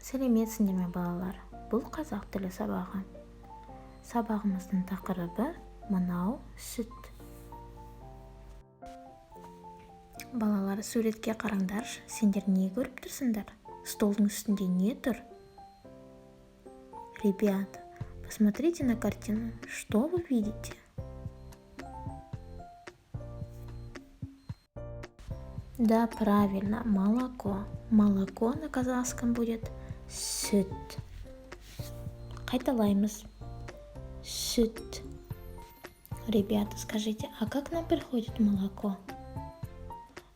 Сәлеметсіңдер ме балалар? Бұл қазақ тілі сабағы. Сабағымыздың тақырыбы мынау сүт. Балалар, суретке қараңдаршы, сендер не көріп тұрсыңдар? Столдың үстінде не тұр? Ребята, посмотрите на картину. Что вы видите? Да, правильно, молоко. Молоко на казахском будет сүт. Қайталаймыз. Сүт. Ребята, скажите, а как нам приходит молоко?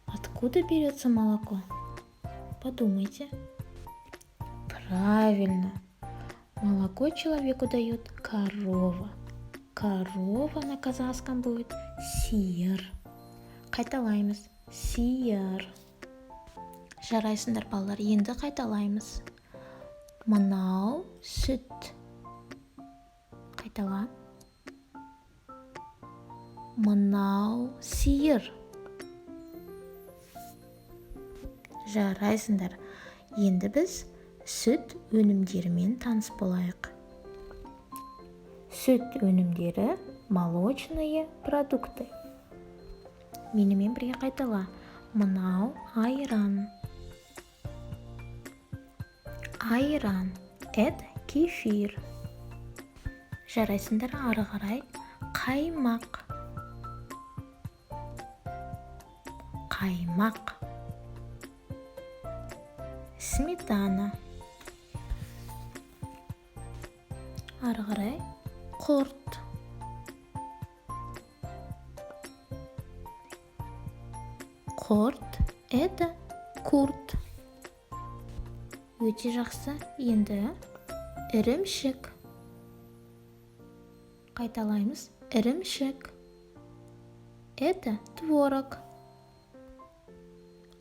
Откуда берется молоко? Подумайте. Правильно. Молоко человеку дает корова. Корова на казахском будет сиыр. Қайталаймыз. Сиыр. Жарайсыңдар балалар, енді қайталаймыз. Мынау сүт. Қайтала. Мынау сиыр. Жарайсыңдар. Енді біз сүт өнімдерімен таныс болайық. Сүт өнімдері молочные продукты. Менімен бірге қайтала. Мынау айран. Айран. Это кефир. Жарайсыңдар, ары қарай. Қаймақ. Қаймақ. Сметана. Ары қарай. Құрт. Құрт – это құрт. Өте жақсы. Енді ірімшік. Қайталаймыз. Ірімшік. Это творог.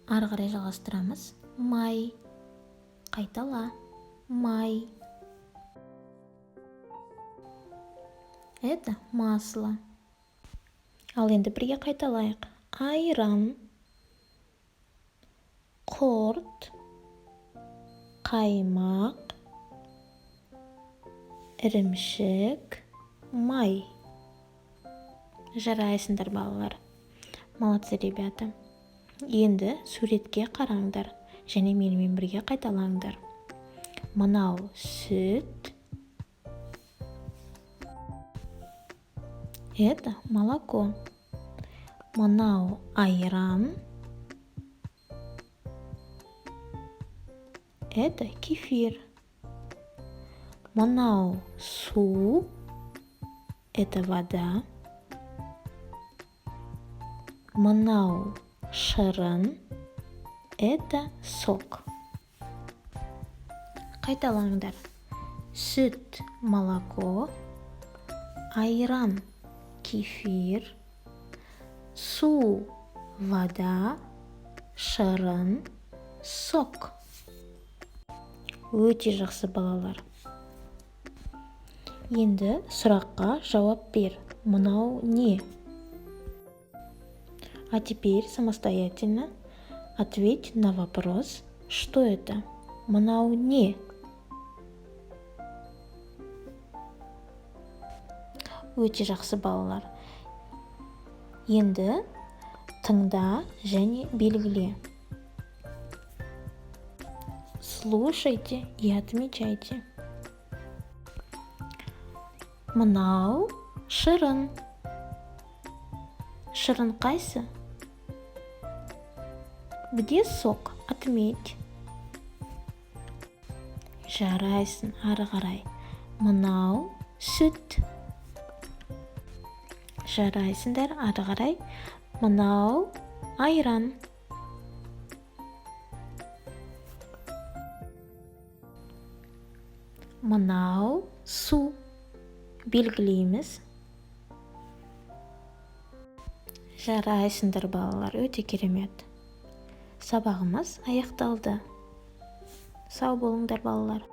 Ары қарай жалғастырамыз. Май. Қайтала. Май. Это масло. Ал енді бірге қайталайық. Айран. Құрт, қаймақ, ірімшік, май. Жарайсыңдар балалар. Молодцы, ребята. Енді суретке қараңдар және менімен бірге қайталаңдар. Мынау сүт. Это молоко. Мынау айран. Это кефир. Мынау су. Это вода. Мынау шырын. Это сок. Қайталаңдар. Сүт, молоко. Айран, кефир. Су, вода. Шырын, сок. Өте жақсы балалар. Енді сұраққа жауап бер. Мынау не? А теперь самостоятельно ответь на вопрос, что это? Мынау не? Өте жақсы балалар. Енді тыңда және белгіле. Слушайте и отмечайте. Мынау шырын. Шырын қайсы? Где сок? Отметь. Жарайсың, ары қарай. Мынау сүт. Жарайсыңдар, ары қарай. Мынау айран. Мынау су. Белгілейміз. Жарайсыңдар балалар, өте керемет. Сабағымыз аяқталды. Сау болыңдар балалар.